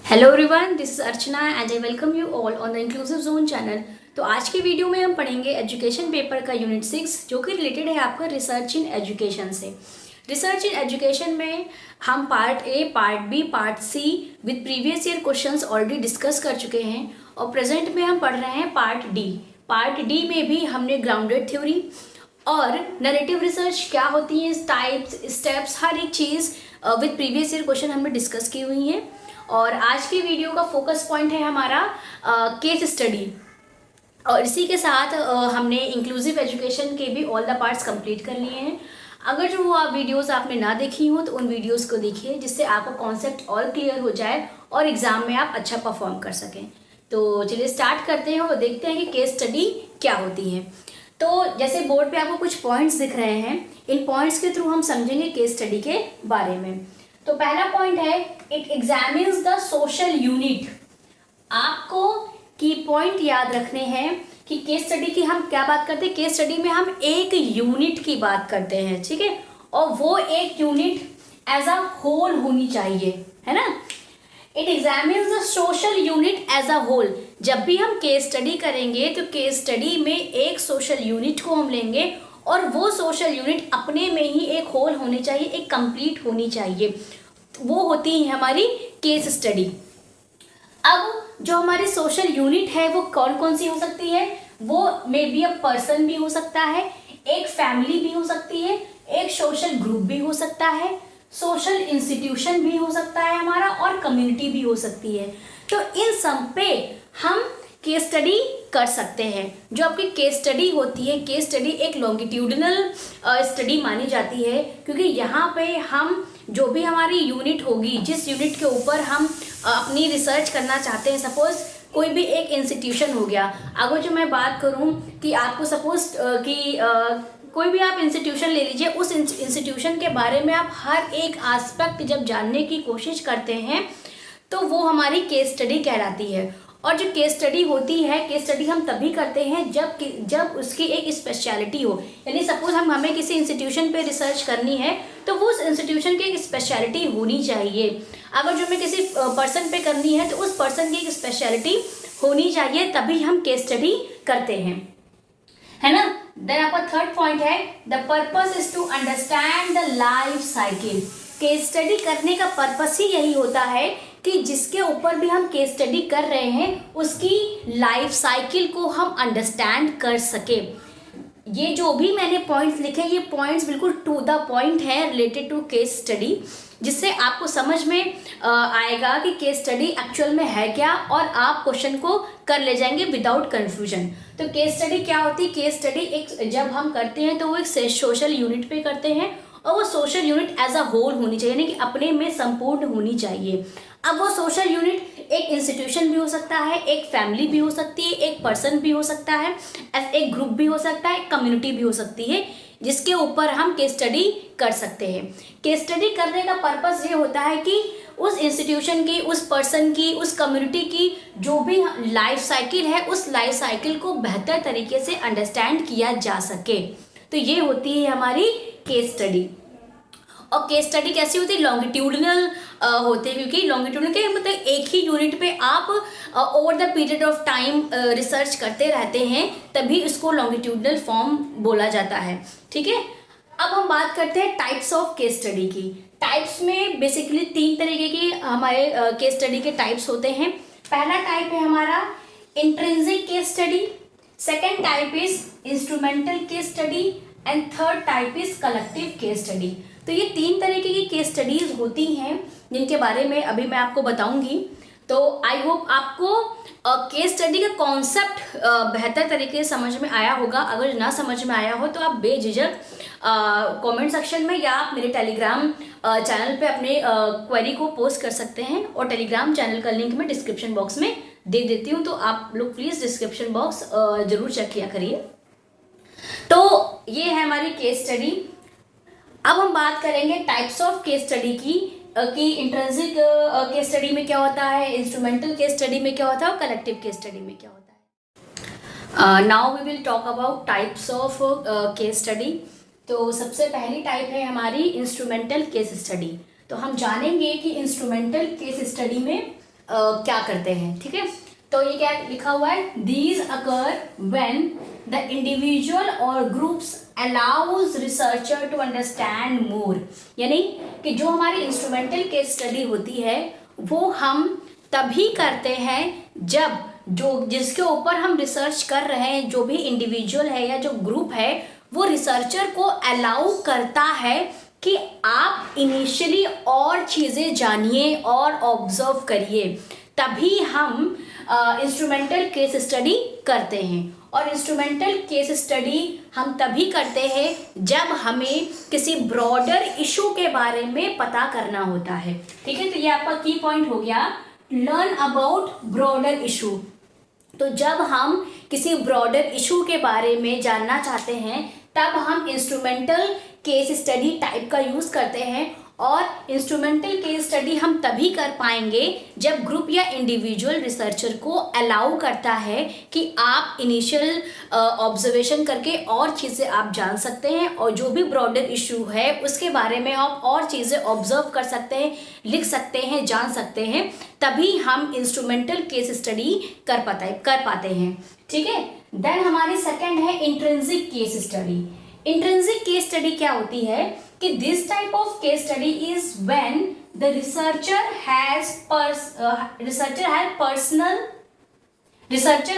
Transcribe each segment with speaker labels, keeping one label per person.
Speaker 1: Hello everyone, this is Archana and I welcome you all on the inclusive zone channel. तो आज की video में हम पढ़ेंगे एजुकेशन पेपर का यूनिट 6 जो कि रिलेटेड है आपका रिसर्च इन एजुकेशन से। रिसर्च इन एजुकेशन में हम part A, part B, part C with previous year questions already discuss कर चुके हैं और प्रेजेंट में हम पढ़ रहे हैं पार्ट डी। पार्ट डी में भी हमने ग्राउंडेड थ्योरी और नरेटिव रिसर्च क्या होती है, टाइप्स, स्टेप्स, हर एक चीज़ विद प्रीवियस ईयर क्वेश्चन हमने डिस्कस की हुई है। और आज की वीडियो का फोकस पॉइंट है हमारा केस स्टडी और इसी के साथ हमने इंक्लूसिव एजुकेशन के भी ऑल द पार्ट्स कंप्लीट कर लिए हैं। अगर जो वो वीडियोस आपने ना देखी हो तो उन वीडियोस को देखिए जिससे आपका कॉन्सेप्ट और क्लियर हो जाए और एग्ज़ाम में आप अच्छा परफॉर्म कर सकें। तो चलिए स्टार्ट करते हैं और देखते हैं कि केस स्टडी क्या होती है। तो जैसे बोर्ड पे आपको कुछ पॉइंट्स दिख रहे हैं, इन पॉइंट्स के थ्रू हम समझेंगे केस स्टडी के बारे में। तो पहला पॉइंट है it examines the social unit. आपको की पॉइंट याद रखने हैं कि केस स्टडी की हम क्या बात करते हैं। केस स्टडी में हम एक यूनिट की बात करते हैं, ठीक है, और वो एक यूनिट एज अ होल होनी चाहिए, है ना। It examines the social unit as a whole. जब भी हम केस स्टडी करेंगे तो केस स्टडी में एक सोशल यूनिट को हम लेंगे और वो सोशल यूनिट अपने में ही एक होल होनी चाहिए, एक कंप्लीट होनी चाहिए। वो होती है हमारी केस स्टडी। अब जो हमारी सोशल यूनिट है वो कौन कौन सी हो सकती है। वो मे बी अ पर्सन भी हो सकता है, एक फैमिली भी हो सकती है, एक सोशल ग्रुप भी हो सकता है, सोशल इंस्टीट्यूशन भी हो सकता है हमारा, और कम्युनिटी भी हो सकती है। तो इन सब पे हम केस स्टडी कर सकते हैं। जो आपकी केस स्टडी होती है, केस स्टडी एक लॉन्गिट्यूडिनल स्टडी मानी जाती है क्योंकि यहाँ पे हम जो भी हमारी यूनिट होगी, जिस यूनिट के ऊपर हम अपनी रिसर्च करना चाहते हैं, सपोज कोई भी एक इंस्टीट्यूशन हो गया। अगर जो मैं बात करूँ कि आपको सपोज कि कोई भी आप इंस्टीट्यूशन ले लीजिए, उस इंस्टीट्यूशन के बारे में आप हर एक आस्पेक्ट जब जानने की कोशिश करते हैं तो वो हमारी केस स्टडी कहलाती है। और जो केस स्टडी होती है, केस स्टडी हम तभी करते हैं जब उसकी एक स्पेशलिटी हो। यानी सपोज हमें किसी इंस्टीट्यूशन पे रिसर्च करनी है तो वो उस इंस्टीट्यूशन की एक स्पेशलिटी होनी चाहिए। अगर जो हमें किसी पर्सन पे करनी है तो उस पर्सन की एक स्पेशलिटी होनी चाहिए, तभी हम केस स्टडी करते हैं, है ना। देन आपका थर्ड पॉइंट है the purpose is to understand the life cycle. Case study करने का पर्पस ही यही होता है कि जिसके ऊपर भी हम केस स्टडी कर रहे हैं उसकी लाइफ साइकिल को हम अंडरस्टैंड कर सके। ये जो भी मैंने पॉइंट्स लिखे, ये पॉइंट्स बिल्कुल टू द पॉइंट है रिलेटेड टू केस स्टडी, जिससे आपको समझ में आएगा कि केस स्टडी एक्चुअल में है क्या और आप क्वेश्चन को कर ले जाएंगे विदाउट कंफ्यूजन। तो केस स्टडी क्या होती है। केस स्टडी एक जब हम करते हैं तो वो एक सोशल यूनिट पे करते हैं और वो social unit as a whole होनी चाहिए, यानी कि अपने में संपूर्ण होनी चाहिए। अब वो सोशल यूनिट एक इंस्टीट्यूशन भी हो सकता है, एक फैमिली भी हो सकती है, एक पर्सन भी हो सकता है, एक ग्रुप भी हो सकता है, एक कम्युनिटी भी हो सकती है, जिसके ऊपर हम केस स्टडी कर सकते हैं। केस स्टडी करने का पर्पस ये होता है कि उस इंस्टीट्यूशन की, उस पर्सन की, उस कम्युनिटी की जो भी लाइफ साइकिल है, उस लाइफ साइकिल को बेहतर तरीके से अंडरस्टैंड किया जा सके। तो ये होती है हमारी केस स्टडी। और केस स्टडी कैसी होती है, लॉन्गिट्यूडिनल होते हैं, क्योंकि लॉन्गिट्यूडिनल के मतलब एक ही यूनिट पे आप over the period of time research करते रहते हैं, तभी इसको लॉन्गिट्यूडिनल फॉर्म बोला जाता है, ठीक है। अब हम बात करते हैं टाइप्स ऑफ केस स्टडी की। टाइप्स में बेसिकली 3 तरीके की हमारे केस स्टडी के टाइप्स होते हैं। पहला टाइप है हमारा intrinsic case study, second type is instrumental case study and third type is collective case study. तो ये 3 तरीके की केस स्टडीज होती हैं जिनके बारे में अभी मैं आपको बताऊंगी। तो आई होप आपको केस स्टडी का कॉन्सेप्ट बेहतर तरीके से समझ में आया होगा। अगर ना समझ में आया हो तो आप बेझिझक कमेंट सेक्शन में या आप मेरे टेलीग्राम चैनल पे अपने क्वेरी को पोस्ट कर सकते हैं, और टेलीग्राम चैनल का लिंक मैं डिस्क्रिप्शन बॉक्स में दे देती हूँ, तो आप लोग प्लीज़ डिस्क्रिप्शन बॉक्स ज़रूर चेक किया करिए। तो ये है हमारी केस स्टडी। अब हम बात करेंगे टाइप्स ऑफ केस स्टडी की, कि इंट्रिंसिक केस स्टडी में क्या होता है, इंस्ट्रूमेंटल केस स्टडी में क्या होता है और कलेक्टिव केस स्टडी में क्या होता है। Now we will talk about types of case study. तो सबसे पहली टाइप है हमारी इंस्ट्रूमेंटल केस स्टडी। तो हम जानेंगे कि इंस्ट्रूमेंटल केस स्टडी में क्या करते हैं, ठीक है। तो ये क्या लिखा हुआ है, these occur when the individual और groups allows researcher to understand more, यानी कि जो हमारी इंस्ट्रूमेंटल केस स्टडी होती है वो हम तभी करते हैं जब जो जिसके ऊपर हम रिसर्च कर रहे हैं, जो भी इंडिविजुअल है या जो ग्रुप है, वो रिसर्चर को अलाउ करता है कि आप इनिशियली और चीज़ें जानिए और ऑब्जर्व करिए, तभी हम इंस्ट्रूमेंटल केस स्टडी करते हैं। और इंस्ट्रूमेंटल केस स्टडी हम तभी करते हैं जब हमें किसी ब्रॉडर इशू के बारे में पता करना होता है, ठीक है। तो ये आपका की पॉइंट हो गया, लर्न अबाउट ब्रॉडर इशू। तो जब हम किसी ब्रॉडर इशू के बारे में जानना चाहते हैं तब हम इंस्ट्रूमेंटल केस स्टडी टाइप का यूज़ करते हैं। और इंस्ट्रूमेंटल केस स्टडी हम तभी कर पाएंगे जब ग्रुप या इंडिविजुअल रिसर्चर को अलाउ करता है कि आप इनिशियल ऑब्जर्वेशन करके और चीज़ें आप जान सकते हैं, और जो भी ब्रॉडर इशू है उसके बारे में आप और चीज़ें ऑब्जर्व कर सकते हैं, लिख सकते हैं, जान सकते हैं, तभी हम इंस्ट्रूमेंटल केस स्टडी कर पाते हैं, ठीक है। देन हमारी सेकेंड है intrinsic case study. Intrinsic case study क्या होती है कि this type of case study is when the researcher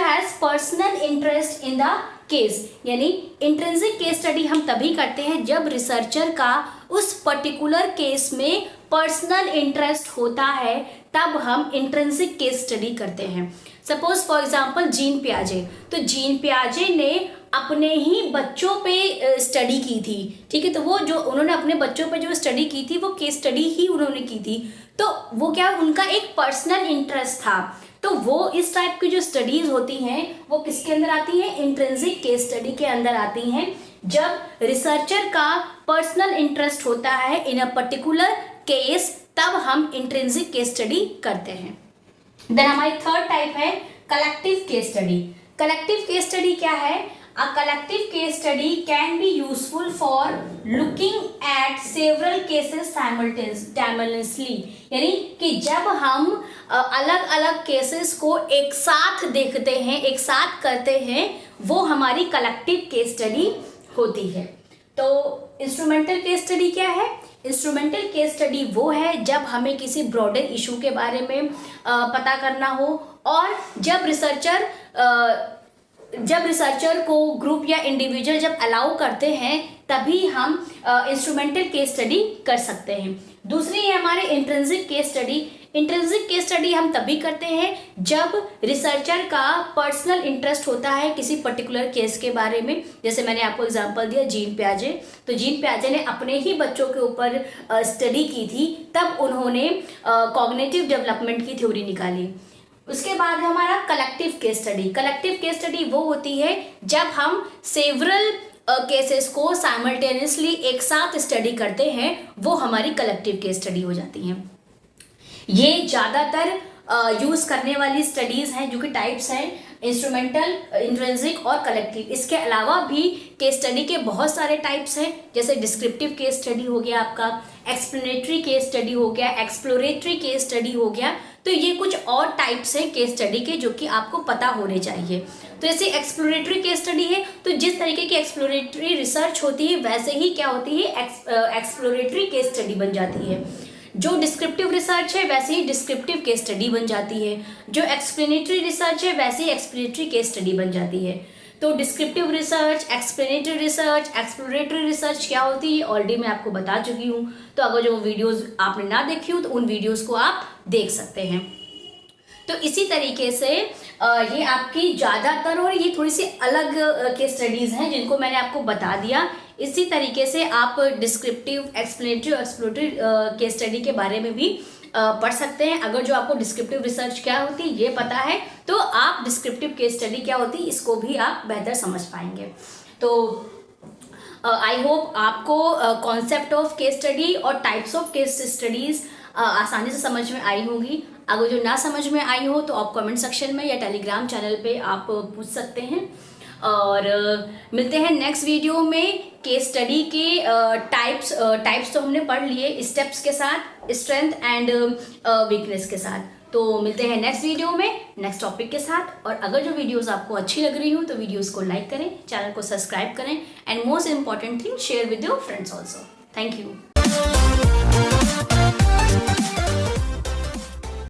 Speaker 1: has personal interest in the case, यानी इंट्रिंसिक केस स्टडी हम तभी करते हैं जब रिसर्चर का उस पर्टिकुलर केस में पर्सनल इंटरेस्ट होता है, तब हम इंट्रिंसिक केस स्टडी करते हैं। सपोज फॉर एग्जांपल जीन पियाजे, तो जीन पियाजे ने अपने ही बच्चों पे स्टडी की थी, ठीक है। तो वो जो उन्होंने अपने बच्चों पे जो स्टडी की थी वो केस स्टडी ही उन्होंने की थी, तो वो क्या उनका एक पर्सनल इंटरेस्ट था। तो वो इस टाइप की जो स्टडीज होती हैं वो किसके अंदर आती हैं, इंट्रिंसिक केस स्टडी के अंदर आती हैं, जब रिसर्चर का पर्सनल इंटरेस्ट होता है इन अ पर्टिकुलर केस, तब हम इंट्रिंसिक केस स्टडी करते हैं। देन हमारी थर्ड टाइप है collective case study. Collective case study क्या है, A collective case study can be useful for looking at several cases simultaneously, यानी कि जब हम अलग अलग केसेस को एक साथ देखते हैं, एक साथ करते हैं, वो हमारी कलेक्टिव केस स्टडी होती है। तो इंस्ट्रूमेंटल केस स्टडी क्या है, इंस्ट्रूमेंटल केस स्टडी वो है जब हमें किसी ब्रॉडर इशू के बारे में पता करना हो, और जब रिसर्चर को ग्रुप या इंडिविजुअल जब अलाउ करते हैं तभी हम इंस्ट्रूमेंटल केस स्टडी कर सकते हैं। दूसरी है हमारे intrinsic case study. Intrinsic case study हम तभी करते हैं जब रिसर्चर का पर्सनल इंटरेस्ट होता है किसी पर्टिकुलर केस के बारे में। जैसे मैंने आपको एग्जांपल दिया जीन पियाजे, तो जीन पियाजे ने अपने ही बच्चों के ऊपर स्टडी की थी, तब उन्होंने कॉग्निटिव डेवलपमेंट की थ्योरी निकाली। उसके बाद है हमारा collective case study. Collective case study वो होती है जब हम सेवरल केसेस को साइमल्टेनियसली एक साथ स्टडी करते हैं, वो हमारी कलेक्टिव केस स्टडी हो जाती हैं। ये ज़्यादातर यूज़ करने वाली स्टडीज़ हैं, जो कि टाइप्स हैं इंस्ट्रूमेंटल, इंट्रिंसिक और कलेक्टिव। इसके अलावा भी केस स्टडी के बहुत सारे टाइप्स हैं, जैसे डिस्क्रिप्टिव केस स्टडी हो गया आपका, एक्सप्लेनेटरी केस स्टडी हो गया, एक्सप्लोरेटरी केस स्टडी हो गया। तो ये कुछ और टाइप्स हैं केस स्टडी के जो कि आपको पता होने चाहिए। तो जैसे एक्सप्लोरेटरी केस स्टडी है, तो जिस तरीके की एक्सप्लोरेटरी रिसर्च होती है वैसे ही क्या होती है, एक्सप्लोरेटरी केस स्टडी बन जाती है। जो डिस्क्रिप्टिव रिसर्च है वैसे ही डिस्क्रिप्टिव केस स्टडी बन जाती है, जो एक्सप्लेनेटरी रिसर्च है वैसे ही एक्सप्लेनेटरी केस स्टडी बन जाती है। तो descriptive research, explanatory research, exploratory research क्या होती है ऑलरेडी मैं आपको बता चुकी हूँ। तो अगर जो वीडियोस आपने ना देखी हो तो उन वीडियोस को आप देख सकते हैं। तो इसी तरीके से ये आपकी ज़्यादातर और ये थोड़ी सी अलग केस स्टडीज़ हैं जिनको मैंने आपको बता दिया। इसी तरीके से आप डिस्क्रिप्टिव, एक्सप्लेनेटरी और एक्सप्लोरेटरी केस स्टडी के बारे में भी पढ़ सकते हैं। अगर जो आपको डिस्क्रिप्टिव रिसर्च क्या होती है ये पता है तो आप डिस्क्रिप्टिव केस स्टडी क्या होती है इसको भी आप बेहतर समझ पाएंगे। तो आई होप आपको कॉन्सेप्ट ऑफ केस स्टडी और टाइप्स ऑफ केस स्टडीज़ आसानी से समझ में आई होगी। अगर जो ना समझ में आई हो तो आप कमेंट सेक्शन में या टेलीग्राम चैनल पे आप पूछ सकते हैं। और मिलते हैं नेक्स्ट वीडियो में केस स्टडी के टाइप्स तो हमने पढ़ लिए, स्टेप्स के साथ, स्ट्रेंथ एंड वीकनेस के साथ। तो मिलते हैं नेक्स्ट वीडियो में नेक्स्ट टॉपिक के साथ। और अगर जो वीडियोस आपको अच्छी लग रही हो तो वीडियोस को लाइक करें, चैनल को सब्सक्राइब करें, and most important thing share with your friends also. Thank you.